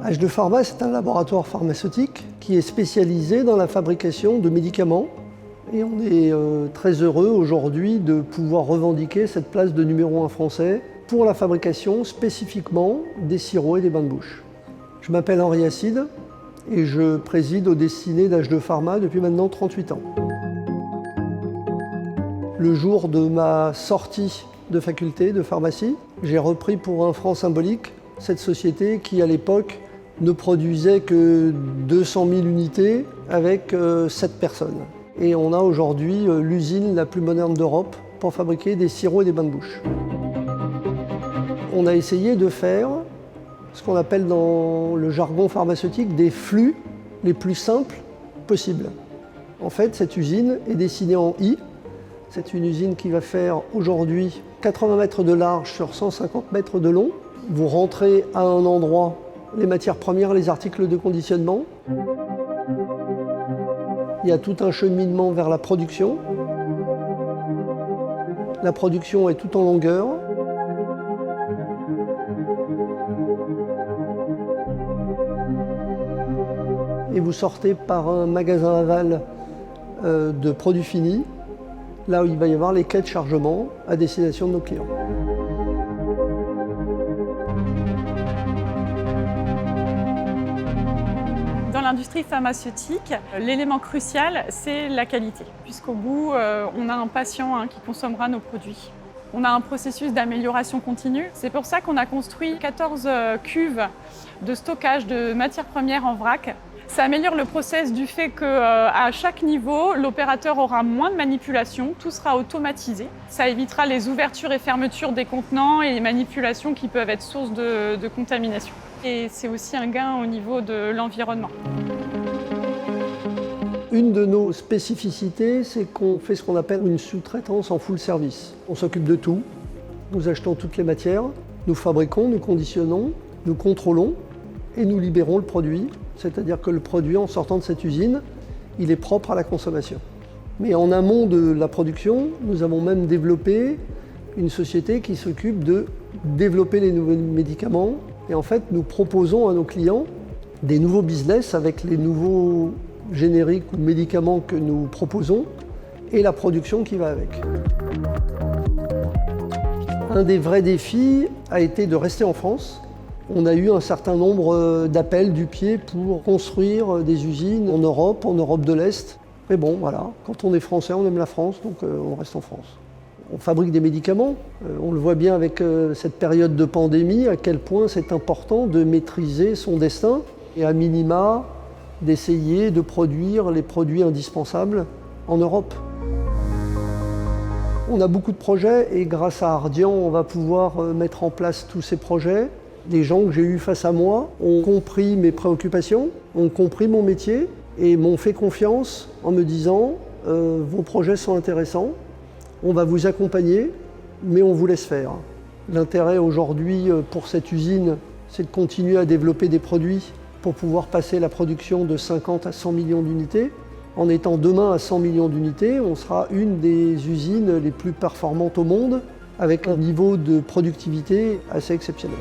H2 Pharma, c'est un laboratoire pharmaceutique qui est spécialisé dans la fabrication de médicaments. Et on est très heureux aujourd'hui de pouvoir revendiquer cette place de numéro 1 français pour la fabrication spécifiquement des sirops et des bains de bouche. Je m'appelle Henri Acide et je préside aux destinées d'H2 Pharma depuis maintenant 38 ans. Le jour de ma sortie de faculté de pharmacie, j'ai repris pour un franc symbolique cette société qui à l'époque ne produisait que 200 000 unités avec 7 personnes. Et on a aujourd'hui l'usine la plus moderne d'Europe pour fabriquer des sirops et des bains de bouche. On a essayé de faire ce qu'on appelle dans le jargon pharmaceutique des flux les plus simples possibles. En fait, cette usine est dessinée en I. C'est une usine qui va faire aujourd'hui 80 mètres de large sur 150 mètres de long. Vous rentrez à un endroit les matières premières, les articles de conditionnement. Il y a tout un cheminement vers la production. La production est tout en longueur. Et vous sortez par un magasin aval de produits finis, là où il va y avoir les quais de chargement à destination de nos clients. Dans l'industrie pharmaceutique, l'élément crucial, c'est la qualité, puisqu'au bout, on a un patient qui consommera nos produits. On a un processus d'amélioration continue. C'est pour ça qu'on a construit 14 cuves de stockage de matières premières en vrac. Ça améliore le process du fait qu'à chaque niveau, l'opérateur aura moins de manipulation, tout sera automatisé. Ça évitera les ouvertures et fermetures des contenants et les manipulations qui peuvent être source de contamination. Et c'est aussi un gain au niveau de l'environnement. Une de nos spécificités, c'est qu'on fait ce qu'on appelle une sous-traitance en full service. On s'occupe de tout, nous achetons toutes les matières, nous fabriquons, nous conditionnons, nous contrôlons et nous libérons le produit. C'est-à-dire que le produit, en sortant de cette usine, il est propre à la consommation. Mais en amont de la production, nous avons même développé une société qui s'occupe de développer les nouveaux médicaments. Et en fait, nous proposons à nos clients des nouveaux business avec les nouveaux génériques ou médicaments que nous proposons et la production qui va avec. Un des vrais défis a été de rester en France. On a eu un certain nombre d'appels du pied pour construire des usines en Europe de l'Est. Mais bon, voilà, quand on est français, on aime la France, donc on reste en France. On fabrique des médicaments. On le voit bien avec cette période de pandémie, à quel point c'est important de maîtriser son destin et à minima d'essayer de produire les produits indispensables en Europe. On a beaucoup de projets et grâce à Ardian, on va pouvoir mettre en place tous ces projets. Les gens que j'ai eus face à moi ont compris mes préoccupations, ont compris mon métier et m'ont fait confiance en me disant « vos projets sont intéressants, on va vous accompagner, mais on vous laisse faire ». L'intérêt aujourd'hui pour cette usine, c'est de continuer à développer des produits pour pouvoir passer la production de 50 à 100 millions d'unités. En étant demain à 100 millions d'unités, on sera une des usines les plus performantes au monde avec un niveau de productivité assez exceptionnel.